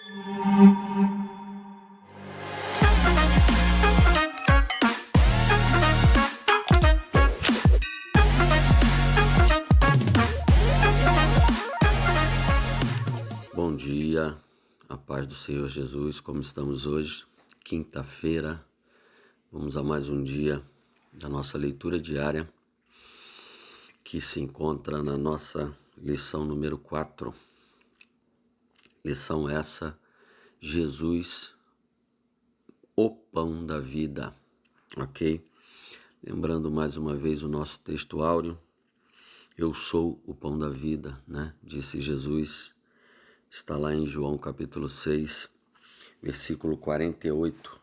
Bom dia, a paz do Senhor Jesus, como estamos hoje? Quinta-feira, vamos a mais um dia da nossa leitura diária, que se encontra na nossa lição número 4. Lição essa, Jesus, o pão da vida, ok? Lembrando mais uma vez o nosso texto áureo, eu sou o pão da vida, né? Disse Jesus. Está lá em João capítulo 6, versículo 48.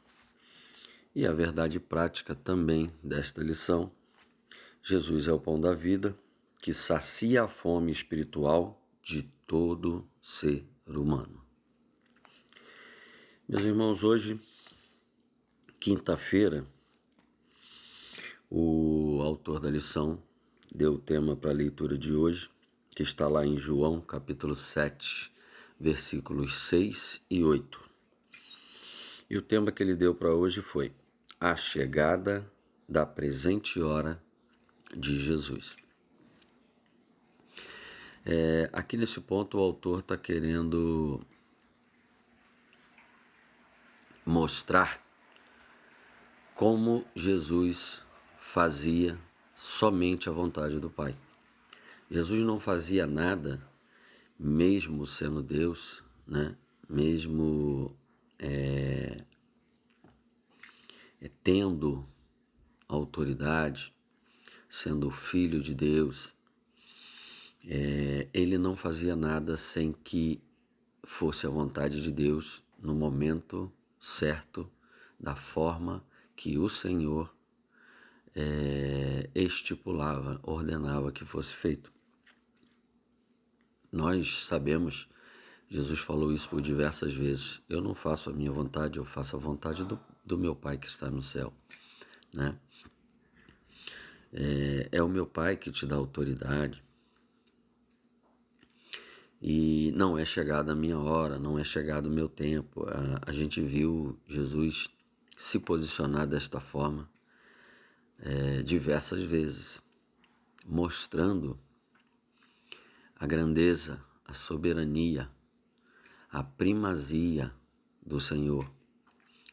E a verdade prática também desta lição. Jesus é o pão da vida que sacia a fome espiritual de todo ser humano. Meus irmãos, hoje, quinta-feira, o autor da lição deu o tema para a leitura de hoje, que está lá em João capítulo 7, versículos 6 e 8. E o tema que ele deu para hoje foi a chegada da presente hora de Jesus. Aqui nesse ponto o autor está querendo mostrar como Jesus fazia somente a vontade do Pai. Jesus não fazia nada, mesmo sendo Deus, né? Mesmo tendo autoridade, sendo filho de Deus, ele não fazia nada sem que fosse a vontade de Deus no momento certo, da forma que o Senhor estipulava, ordenava que fosse feito. Nós sabemos, Jesus falou isso por diversas vezes, eu não faço a minha vontade, eu faço a vontade do meu Pai que está no céu, né? É o meu Pai que te dá autoridade e não é chegada a minha hora, não é chegado o meu tempo. A gente viu Jesus se posicionar desta forma diversas vezes, mostrando a grandeza, a soberania, a primazia do Senhor,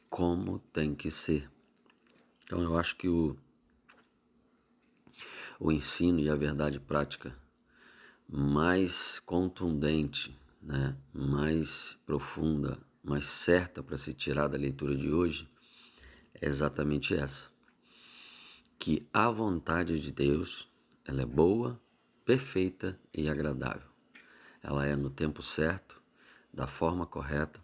como tem que ser. Então eu acho que o ensino e a verdade prática mais contundente, né, mais profunda, mais certa para se tirar da leitura de hoje é exatamente essa, que a vontade de Deus, ela é boa, perfeita e agradável. Ela é no tempo certo, da forma correta,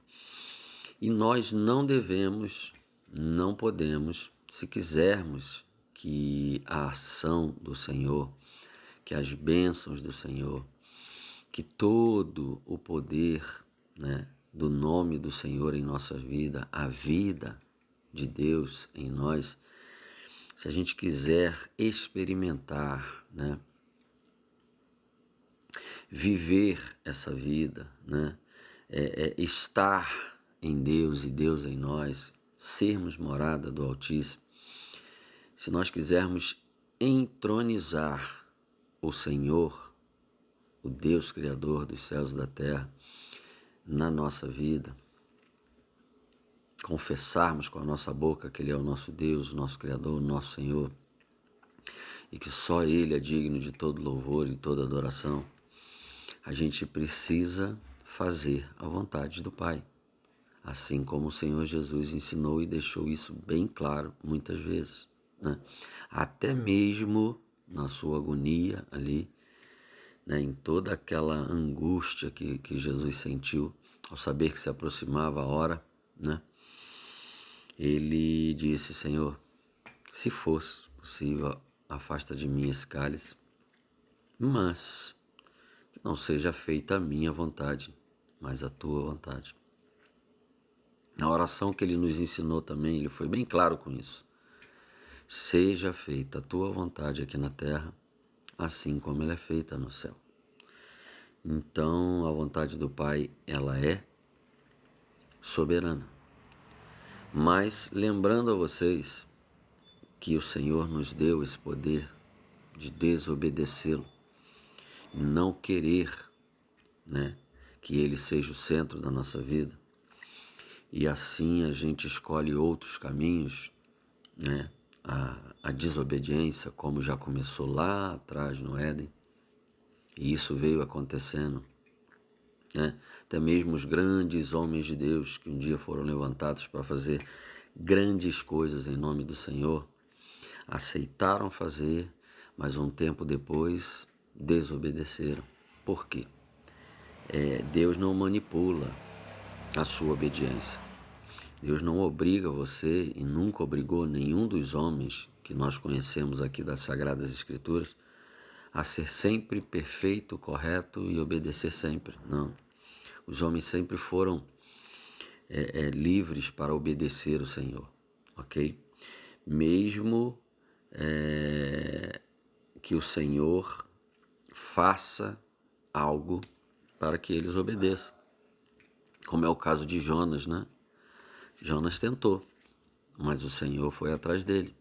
e nós não devemos, não podemos, se quisermos que a ação do Senhor, que as bênçãos do Senhor, que todo o poder, né, do nome do Senhor em nossa vida, a vida de Deus em nós, se a gente quiser experimentar, né, viver essa vida, né, estar em Deus e Deus em nós, sermos morada do Altíssimo, se nós quisermos entronizar o Senhor, o Deus Criador dos céus e da terra, na nossa vida, confessarmos com a nossa boca que Ele é o nosso Deus, o nosso Criador, o nosso Senhor, e que só Ele é digno de todo louvor e toda adoração, a gente precisa fazer a vontade do Pai, assim como o Senhor Jesus ensinou e deixou isso bem claro muitas vezes, né? Até mesmo na sua agonia ali, né, em toda aquela angústia que Jesus sentiu ao saber que se aproximava a hora, né? Ele disse: Senhor, se fosse possível, afasta de mim esse cálice, mas que não seja feita a minha vontade, mas a tua vontade. Na oração que ele nos ensinou também, ele foi bem claro com isso. Seja feita a tua vontade aqui na terra, assim como ela é feita no céu. Então, a vontade do Pai, ela é soberana. Mas lembrando a vocês que o Senhor nos deu esse poder de desobedecê-lo, não querer, né, que ele seja o centro da nossa vida, e assim a gente escolhe outros caminhos, né, a desobediência, como já começou lá atrás no Éden, e isso veio acontecendo, né? Até mesmo os grandes homens de Deus que um dia foram levantados para fazer grandes coisas em nome do Senhor, aceitaram fazer, mas um tempo depois desobedeceram. Por quê? Deus não manipula a sua obediência. Deus não obriga você e nunca obrigou nenhum dos homens que nós conhecemos aqui das Sagradas Escrituras a ser sempre perfeito, correto e obedecer sempre. Não. Os homens sempre foram livres para obedecer o Senhor, ok? Mesmo que o Senhor faça algo para que eles obedeçam, como é o caso de Jonas, né? Jonas tentou, mas o Senhor foi atrás dele.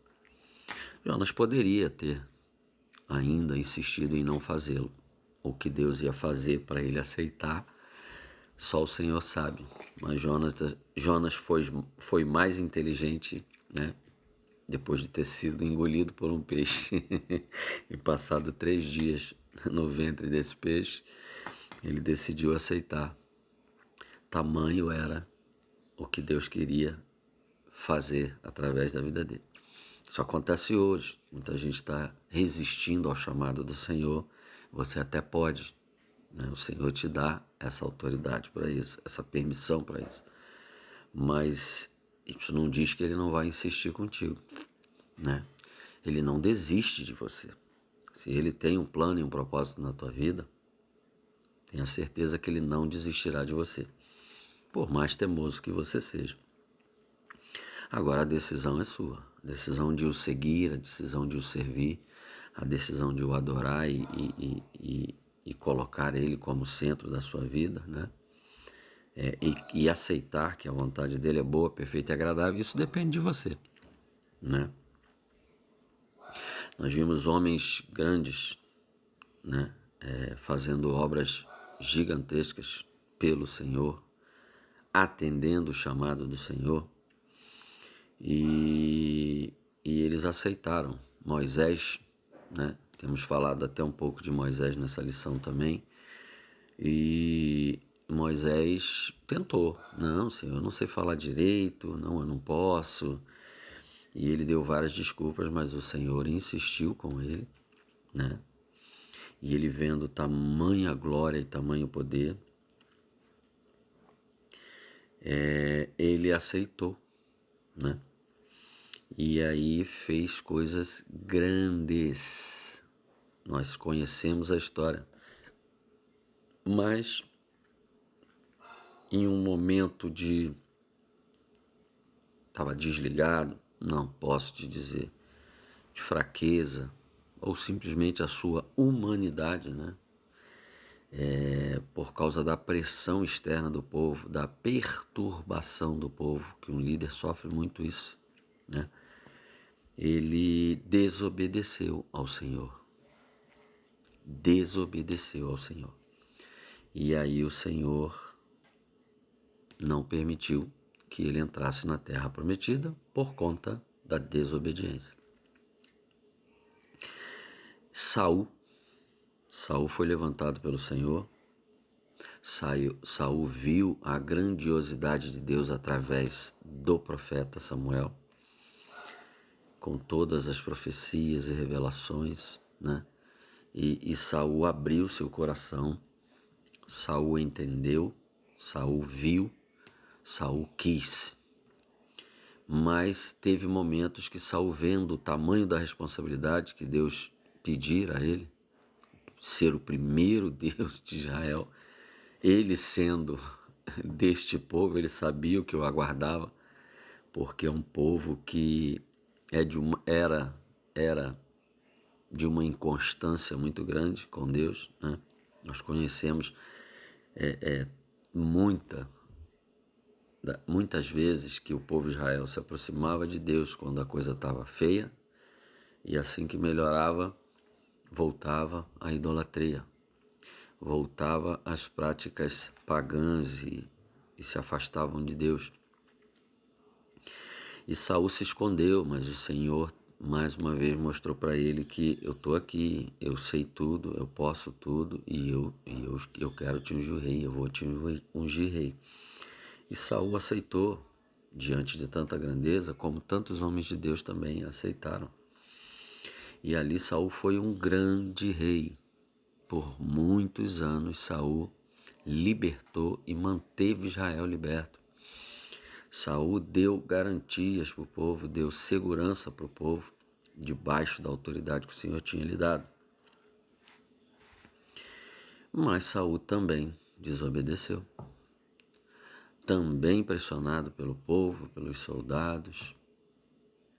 Jonas poderia ter ainda insistido em não fazê-lo. O que Deus ia fazer para ele aceitar, só o Senhor sabe. Mas Jonas foi mais inteligente, né? Depois de ter sido engolido por um peixe e passado 3 dias no ventre desse peixe, ele decidiu aceitar. Tamanho era o que Deus queria fazer através da vida dele. Isso acontece hoje. Muita gente está resistindo ao chamado do Senhor. Você até pode, né? O Senhor te dá essa autoridade para isso, essa permissão para isso. Mas isso não diz que ele não vai insistir contigo, né? Ele não desiste de você. Se ele tem um plano e um propósito na tua vida, tenha certeza que ele não desistirá de você, por mais teimoso que você seja. Agora a decisão é sua, a decisão de o seguir, a decisão de o servir, a decisão de o adorar e colocar ele como centro da sua vida, né? E aceitar que a vontade dele é boa, perfeita e agradável, isso depende de você, né? Nós vimos homens grandes, né, fazendo obras gigantescas pelo Senhor, atendendo o chamado do Senhor, e eles aceitaram. Moisés, né, temos falado até um pouco de Moisés nessa lição também, e Moisés tentou. Não, Senhor, eu não sei falar direito, não, eu não posso. E ele deu várias desculpas, mas o Senhor insistiu com ele, né? E ele vendo tamanha glória e tamanho poder, ele aceitou, né? E aí fez coisas grandes. Nós conhecemos a história. Mas em um momento estava desligado, não posso te dizer, de fraqueza, ou simplesmente a sua humanidade, né? Por causa da pressão externa do povo, da perturbação do povo, que um líder sofre muito isso, né? Ele desobedeceu ao Senhor. Desobedeceu ao Senhor. E aí o Senhor não permitiu que ele entrasse na terra prometida por conta da desobediência. Saul foi levantado pelo Senhor. Saul viu a grandiosidade de Deus através do profeta Samuel, com todas as profecias e revelações, né? E Saul abriu seu coração, Saul entendeu, Saul viu, Saul quis. Mas teve momentos que Saul, vendo o tamanho da responsabilidade que Deus pedira a ele, ser o primeiro Deus de Israel, ele sendo deste povo, ele sabia o que o aguardava, porque é um povo que era de uma inconstância muito grande com Deus, né? Nós conhecemos muita muitas vezes que o povo de Israel se aproximava de Deus quando a coisa estava feia, e assim que melhorava, voltava à idolatria, voltava às práticas pagãs e se afastavam de Deus. E Saul se escondeu, mas o Senhor mais uma vez mostrou para ele que eu estou aqui, eu sei tudo, eu posso tudo e eu quero te ungir rei, eu vou te ungir rei. E Saul aceitou diante de tanta grandeza, como tantos homens de Deus também aceitaram. E ali Saul foi um grande rei. Por muitos anos Saul libertou e manteve Israel liberto. Saul deu garantias para o povo, deu segurança para o povo, debaixo da autoridade que o Senhor tinha lhe dado. Mas Saul também desobedeceu. Também pressionado pelo povo, pelos soldados,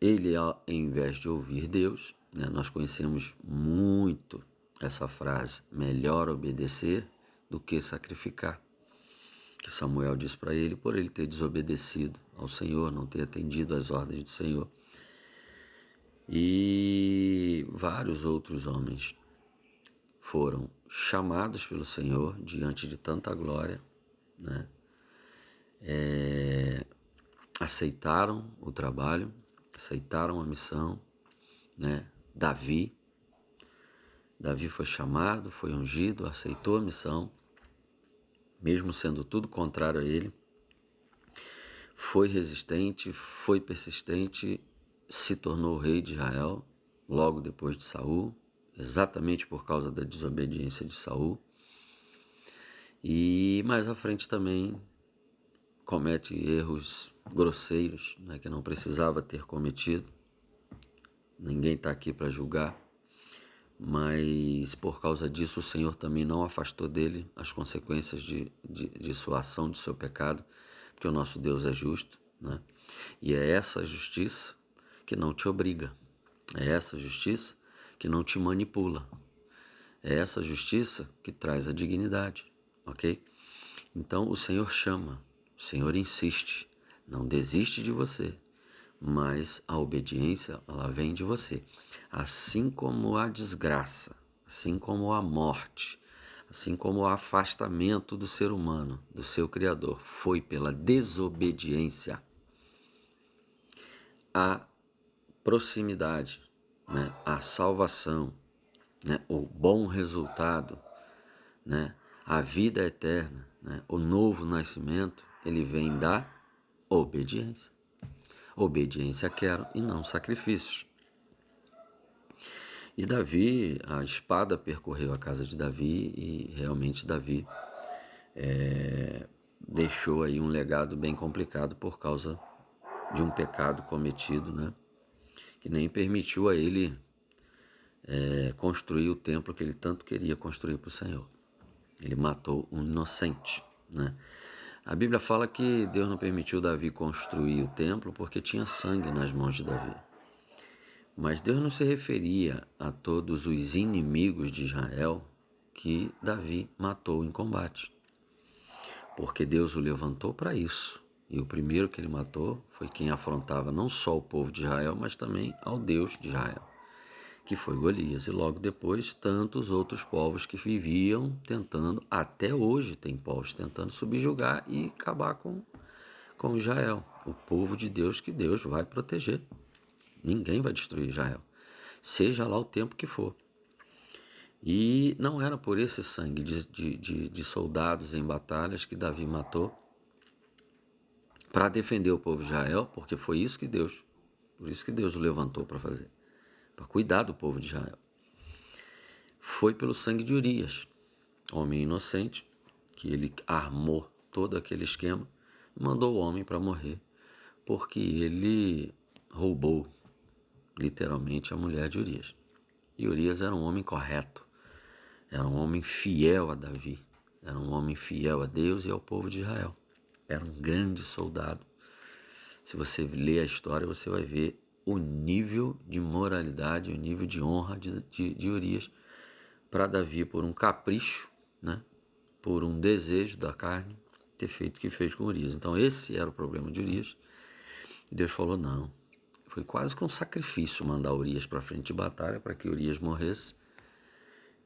ele, ao invés de ouvir Deus, nós conhecemos muito essa frase, melhor obedecer do que sacrificar, que Samuel diz para ele por ele ter desobedecido ao Senhor, não ter atendido às ordens do Senhor. E vários outros homens foram chamados pelo Senhor diante de tanta glória, aceitaram o trabalho, aceitaram a missão, Davi foi chamado, foi ungido, aceitou a missão, mesmo sendo tudo contrário a ele, foi resistente, foi persistente, se tornou rei de Israel logo depois de Saul, exatamente por causa da desobediência de Saul. E mais à frente também comete erros grosseiros, que não precisava ter cometido. Ninguém está aqui para julgar, mas por causa disso o Senhor também não afastou dele as consequências de sua ação, de seu pecado, porque o nosso Deus é justo, E é essa justiça que não te obriga, é essa justiça que não te manipula, é essa justiça que traz a dignidade, ok? Então o Senhor chama, o Senhor insiste, não desiste de você, mas a obediência, ela vem de você. Assim como a desgraça, assim como a morte, assim como o afastamento do ser humano, do seu Criador, foi pela desobediência, a proximidade, a salvação, o bom resultado, a vida eterna, o novo nascimento, ele vem da obediência. Obediência quero e não sacrifícios. E Davi, a espada percorreu a casa de Davi e realmente Davi deixou aí um legado bem complicado por causa de um pecado cometido, que nem permitiu a ele construir o templo que ele tanto queria construir para o Senhor. Ele matou um inocente, A Bíblia fala que Deus não permitiu Davi construir o templo porque tinha sangue nas mãos de Davi. Mas Deus não se referia a todos os inimigos de Israel que Davi matou em combate, porque Deus o levantou para isso. E o primeiro que ele matou foi quem afrontava não só o povo de Israel, mas também ao Deus de Israel, que foi Golias. E logo depois, tantos outros povos que viviam tentando, até hoje tem povos tentando subjugar e acabar com Israel, o povo de Deus que Deus vai proteger. Ninguém vai destruir Israel, seja lá o tempo que for. E não era por esse sangue de soldados em batalhas que Davi matou para defender o povo de Israel, porque foi isso que Deus, por isso que Deus o levantou para fazer, para cuidar do povo de Israel. Foi pelo sangue de Urias, homem inocente, que ele armou todo aquele esquema e mandou o homem para morrer, porque ele roubou literalmente a mulher de Urias. E Urias era um homem correto, era um homem fiel a Davi, era um homem fiel a Deus e ao povo de Israel. Era um grande soldado. Se você ler a história, você vai ver o nível de moralidade, o nível de honra de Urias para Davi por um capricho, por um desejo da carne, ter feito o que fez com Urias. Então esse era o problema de Urias. E Deus falou, não. Foi quase que um sacrifício mandar Urias para frente de batalha para que Urias morresse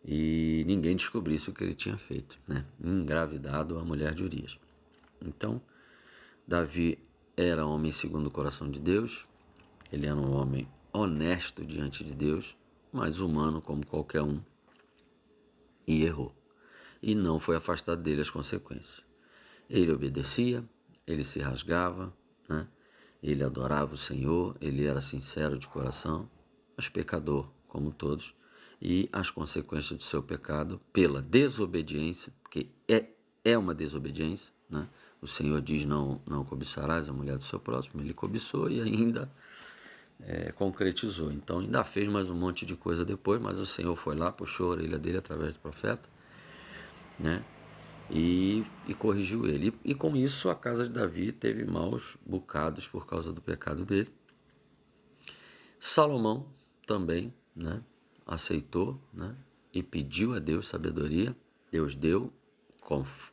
e ninguém descobrisse o que ele tinha feito, né? Engravidado a mulher de Urias. Então, Davi era homem segundo o coração de Deus, ele era um homem honesto diante de Deus, mas humano como qualquer um, e errou. E não foi afastado dele as consequências. Ele obedecia, ele se rasgava, né? Ele adorava o Senhor, ele era sincero de coração, mas pecador, como todos, e as consequências do seu pecado pela desobediência, porque é uma desobediência, né? O Senhor diz, não cobiçarás a mulher do seu próximo, ele cobiçou e ainda concretizou. Então ainda fez mais um monte de coisa depois, mas o Senhor foi lá, puxou a orelha dele através do profeta, né? E corrigiu ele. E com isso a casa de Davi teve maus bocados por causa do pecado dele. Salomão também, né, aceitou, né, e pediu a Deus sabedoria. Deus deu,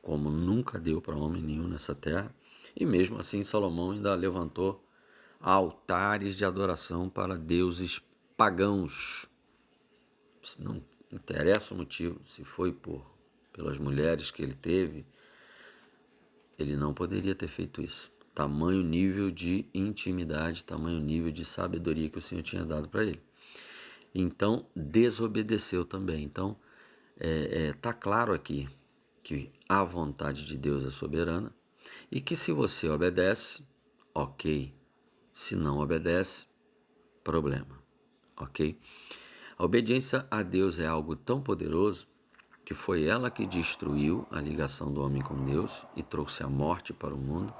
como nunca deu para homem nenhum nessa terra. E mesmo assim Salomão ainda levantou altares de adoração para deuses pagãos. Não interessa o motivo, se foi pelas mulheres que ele teve, ele não poderia ter feito isso. Tamanho nível de intimidade, tamanho nível de sabedoria que o Senhor tinha dado para ele. Então, desobedeceu também. Então, tá claro aqui que a vontade de Deus é soberana e que se você obedece, ok. Se não obedece, problema, ok? A obediência a Deus é algo tão poderoso que foi ela que destruiu a ligação do homem com Deus e trouxe a morte para o mundo,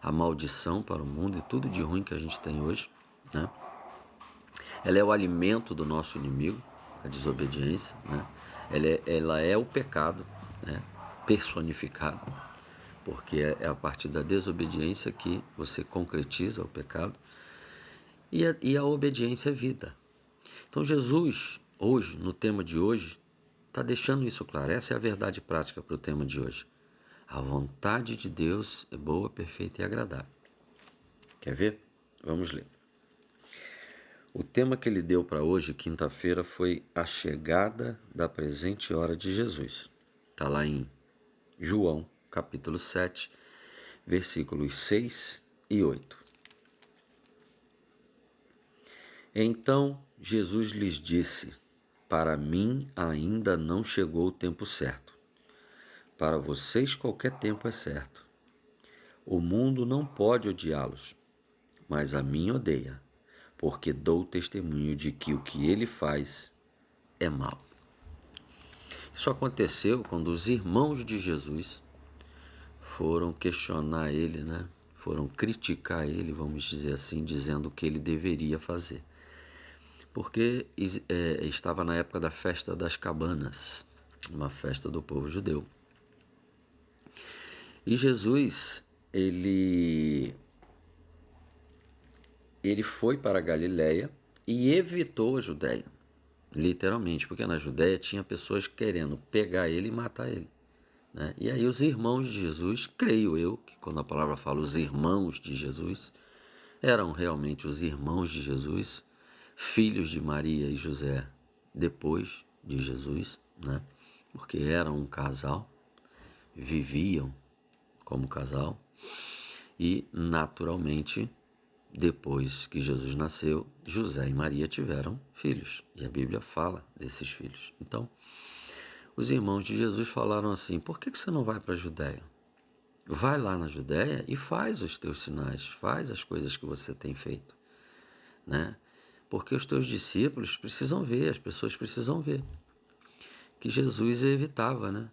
a maldição para o mundo e tudo de ruim que a gente tem hoje, né? Ela é o alimento do nosso inimigo, a desobediência, né? Ela é o pecado, né, personificado, porque é a partir da desobediência que você concretiza o pecado, e a obediência é vida. Então Jesus, hoje, no tema de hoje, está deixando isso claro. Essa é a verdade prática para o tema de hoje. A vontade de Deus é boa, perfeita e agradável. Quer ver? Vamos ler. O tema que ele deu para hoje, quinta-feira, foi a chegada da presente hora de Jesus. Está lá em João, capítulo 7, versículos 6 e 8. Então Jesus lhes disse, para mim ainda não chegou o tempo certo. Para vocês qualquer tempo é certo. O mundo não pode odiá-los, mas a mim odeia, porque dou testemunho de que o que ele faz é mal. Isso aconteceu quando os irmãos de Jesus foram questionar ele, né? Foram criticar ele, vamos dizer assim, dizendo o que ele deveria fazer. Porque estava na época da festa das cabanas, uma festa do povo judeu. E Jesus, ele foi para a Galileia e evitou a Judéia, literalmente, porque na Judéia tinha pessoas querendo pegar ele e matar ele, né? E aí os irmãos de Jesus, creio eu, que quando a palavra fala os irmãos de Jesus, eram realmente os irmãos de Jesus, filhos de Maria e José depois de Jesus, né? Porque eram um casal, viviam como casal e naturalmente depois que Jesus nasceu, José e Maria tiveram filhos e a Bíblia fala desses filhos. Então, os irmãos de Jesus falaram assim, por que você não vai para a Judéia? Vai lá na Judéia e faz os teus sinais, faz as coisas que você tem feito, né? Porque os teus discípulos precisam ver, as pessoas precisam ver. Que Jesus evitava, né?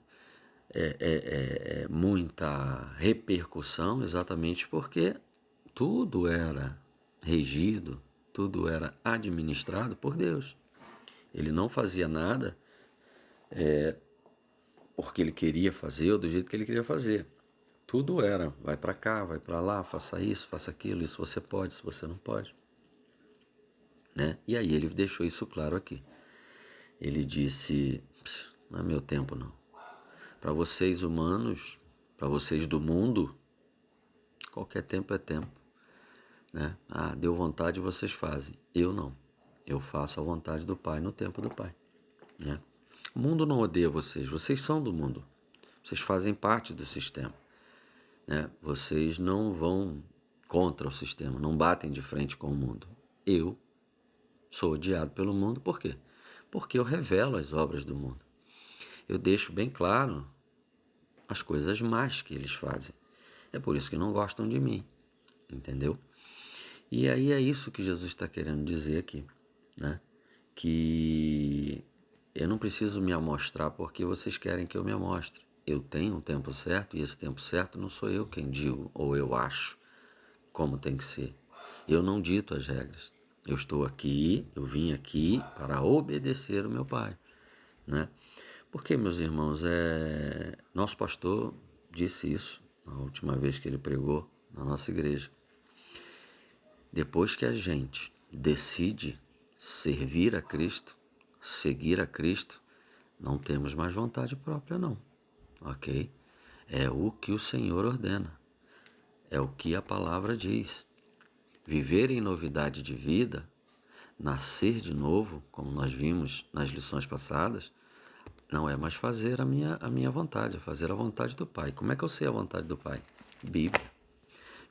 Muita repercussão, exatamente porque tudo era regido, tudo era administrado por Deus. Ele não fazia nada porque ele queria fazer ou do jeito que ele queria fazer. Tudo era, vai para cá, vai para lá, faça isso, faça aquilo, isso você pode, isso você não pode, né? E aí ele deixou isso claro aqui. Ele disse, não é meu tempo não. Para vocês humanos, Para vocês do mundo, qualquer tempo é tempo, né? Deu vontade, vocês fazem. Eu não. Eu faço a vontade do Pai no tempo do Pai, né? O mundo não odeia vocês. Vocês são do mundo. Vocês fazem parte do sistema, né? Vocês não vão contra o sistema, não batem de frente com o mundo. Eu sou odiado pelo mundo, por quê? Porque eu revelo as obras do mundo. Eu deixo bem claro as coisas más que eles fazem. É por isso que não gostam de mim, entendeu? E aí é isso que Jesus está querendo dizer aqui, né? Que eu não preciso me amostrar porque vocês querem que eu me amostre. Eu tenho um tempo certo e esse tempo certo não sou eu quem digo ou eu acho como tem que ser. Eu não dito as regras. Eu estou aqui, eu vim aqui para obedecer o meu Pai, né? Porque, meus irmãos, nosso pastor disse isso na última vez que ele pregou na nossa igreja. Depois que a gente decide servir a Cristo, seguir a Cristo, não temos mais vontade própria, não, ok? É o que o Senhor ordena, é o que a palavra diz. Viver em novidade de vida, nascer de novo, como nós vimos nas lições passadas, não é mais fazer a minha vontade, é fazer a vontade do Pai. Como é que eu sei a vontade do Pai? Bíblia.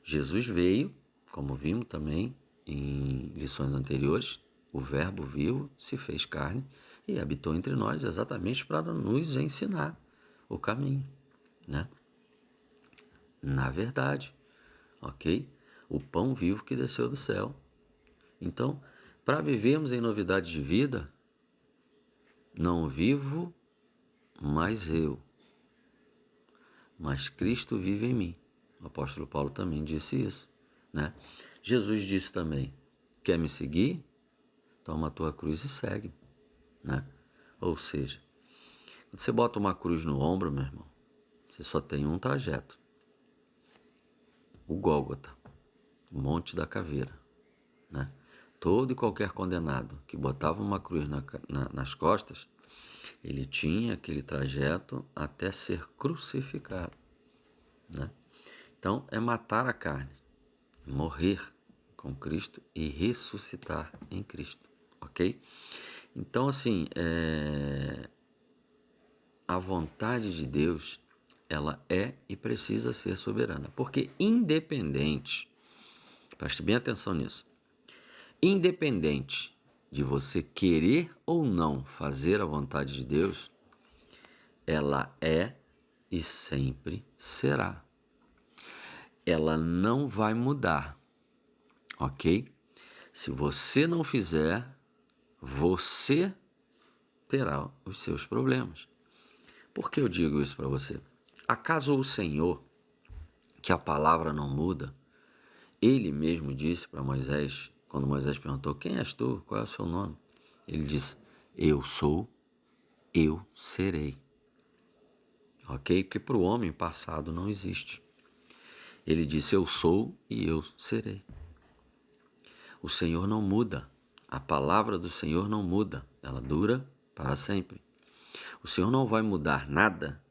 Jesus veio, como vimos também em lições anteriores, o Verbo vivo se fez carne e habitou entre nós exatamente para nos ensinar o caminho, né? Na verdade, ok? O pão vivo que desceu do céu. Então, para vivermos em novidade de vida, não vivo mais eu, mas Cristo vive em mim. O apóstolo Paulo também disse isso, né? Jesus disse também, quer me seguir? Toma a tua cruz e segue, né? Ou seja, quando você bota uma cruz no ombro, meu irmão, você só tem um trajeto. O Gólgota, o Monte da Caveira, né? Todo e qualquer condenado que botava uma cruz nas costas, ele tinha aquele trajeto até ser crucificado, né? Então, é matar a carne, morrer com Cristo e ressuscitar em Cristo, ok? Então, assim, a vontade de Deus, ela é e precisa ser soberana, porque independente, preste bem atenção nisso, independente de você querer ou não fazer a vontade de Deus, ela é e sempre será. Ela não vai mudar, ok? Se você não fizer, você terá os seus problemas. Por que eu digo isso para você? Acaso o Senhor, que a palavra não muda, ele mesmo disse para Moisés, quando Moisés perguntou, quem és tu? Qual é o seu nome? Ele disse, eu sou, eu serei. Ok? Porque para o homem passado não existe. Ele disse, eu sou e eu serei. O Senhor não muda. A palavra do Senhor não muda. Ela dura para sempre. O Senhor não vai mudar nada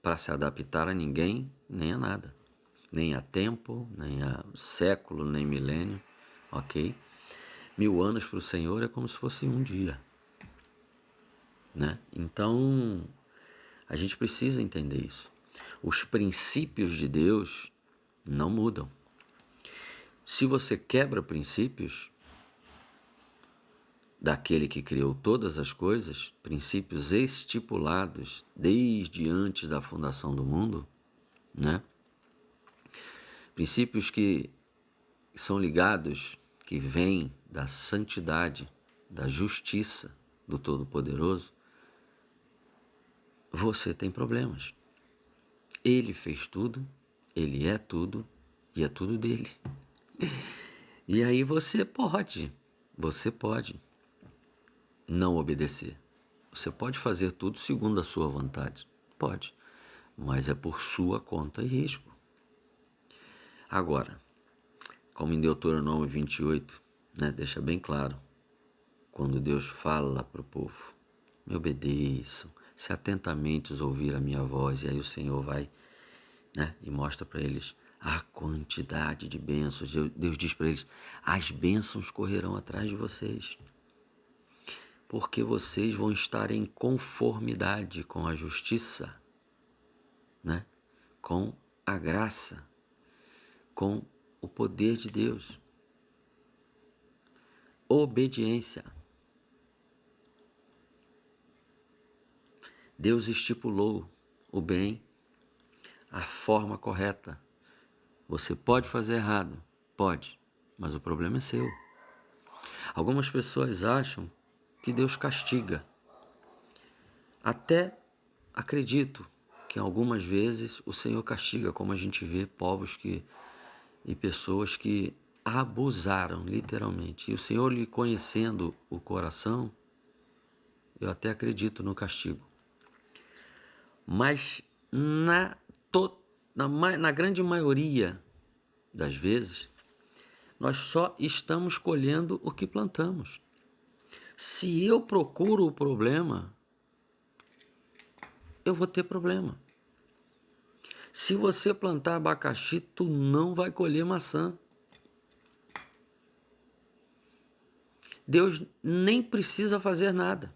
para se adaptar a ninguém, nem a nada. Nem a tempo, nem a século, nem milênio. Ok? 1000 anos para o Senhor é como se fosse um dia, né? Então, a gente precisa entender isso. Os princípios de Deus não mudam. Se você quebra princípios daquele que criou todas as coisas, princípios estipulados desde antes da fundação do mundo, né? Princípios que são ligados, que vêm da santidade, da justiça do Todo-Poderoso, você tem problemas. Ele fez tudo, ele é tudo e é tudo dele. E aí você pode não obedecer. Você pode fazer tudo segundo a sua vontade. Pode, mas é por sua conta e risco. Agora, como em Deuteronômio 28, né, deixa bem claro, quando Deus fala para o povo, me obedeçam, se atentamente ouvir a minha voz, e aí o Senhor vai né? E mostra para eles a quantidade de bênçãos. Deus diz para eles: as bênçãos correrão atrás de vocês, porque vocês vão estar em conformidade com a justiça, né? Com a graça, com o poder de Deus. Obediência. Deus estipulou o bem, a forma correta. Você pode fazer errado? Pode, mas o problema é seu. Algumas pessoas acham que Deus castiga. Até acredito que algumas vezes o Senhor castiga, como a gente vê povos e pessoas que abusaram, literalmente. E o Senhor, lhe conhecendo o coração, eu até acredito no castigo. Mas na grande maioria das vezes, nós só estamos colhendo o que plantamos. Se eu procuro o problema, eu vou ter problema. Se você plantar abacaxi, tu não vai colher maçã. Deus nem precisa fazer nada.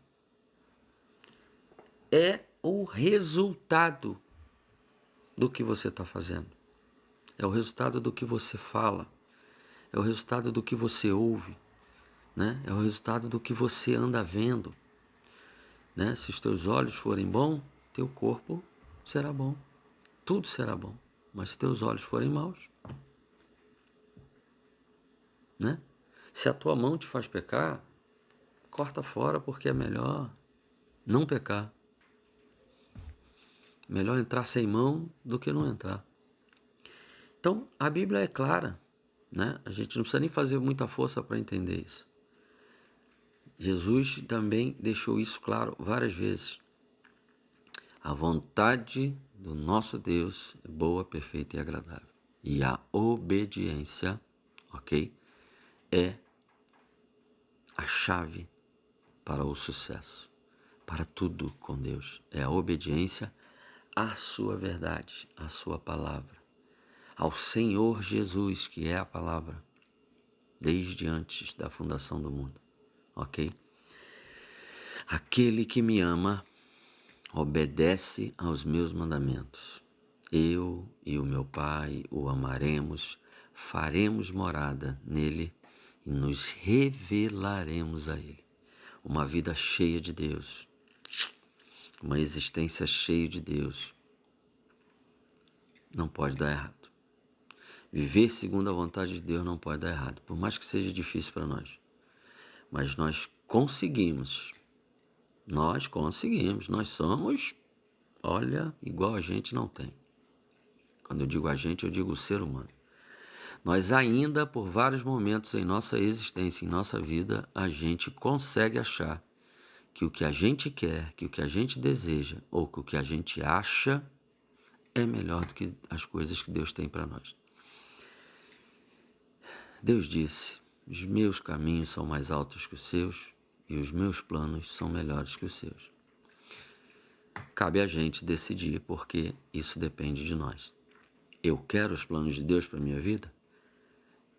É o resultado do que você está fazendo. É o resultado do que você fala. É o resultado do que você ouve. Né? É o resultado do que você anda vendo. Né? Se os teus olhos forem bons, teu corpo será bom. Tudo será bom. Mas se teus olhos forem maus, né? Se a tua mão te faz pecar, corta fora, porque é melhor não pecar. Melhor entrar sem mão do que não entrar. Então, a Bíblia é clara, né? A gente não precisa nem fazer muita força para entender isso. Jesus também deixou isso claro várias vezes. A vontade do nosso Deus é boa, perfeita e agradável. E a obediência, ok? É a chave para o sucesso, para tudo com Deus. É a obediência à sua verdade, à sua palavra, ao Senhor Jesus, que é a palavra, desde antes da fundação do mundo, ok? Aquele que me ama obedece aos meus mandamentos. Eu e o meu Pai o amaremos, faremos morada nele e nos revelaremos a ele. Uma vida cheia de Deus, uma existência cheia de Deus, não pode dar errado. Viver segundo a vontade de Deus não pode dar errado, por mais que seja difícil para nós. Mas nós conseguimos, nós somos, olha, igual a gente não tem. Quando eu digo a gente, eu digo o ser humano. Nós ainda, por vários momentos em nossa existência, em nossa vida, a gente consegue achar que o que a gente quer, que o que a gente deseja, ou que o que a gente acha é melhor do que as coisas que Deus tem para nós. Deus disse: os meus caminhos são mais altos que os seus e os meus planos são melhores que os seus. Cabe a gente decidir, porque isso depende de nós. Eu quero os planos de Deus para a minha vida?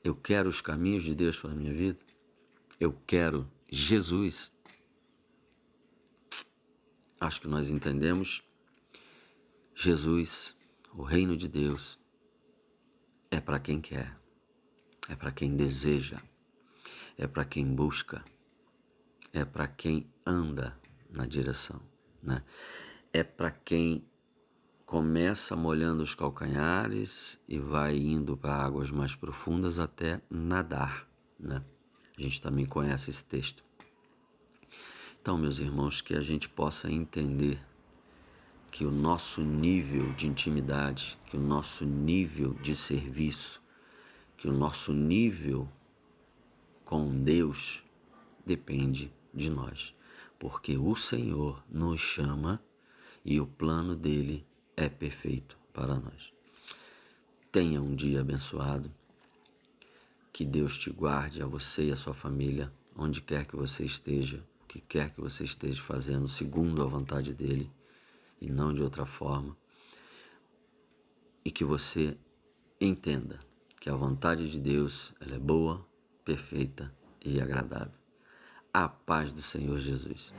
Eu quero os caminhos de Deus para a minha vida? Eu quero Jesus? Acho que nós entendemos. Jesus, o reino de Deus, é para quem quer, é para quem deseja, é para quem busca, é para quem anda na direção, né? É para quem começa molhando os calcanhares e vai indo para águas mais profundas até nadar, né? A gente também conhece esse texto. Então, meus irmãos, que a gente possa entender que o nosso nível de intimidade, que o nosso nível de serviço, que o nosso nível com Deus depende de nós, porque o Senhor nos chama e o plano dele é perfeito para nós. Tenha um dia abençoado, que Deus te guarde, a você e a sua família, onde quer que você esteja, o que quer que você esteja fazendo, segundo a vontade dele e não de outra forma. e que você entenda que a vontade de Deus ela é boa, perfeita e agradável. A paz do Senhor Jesus.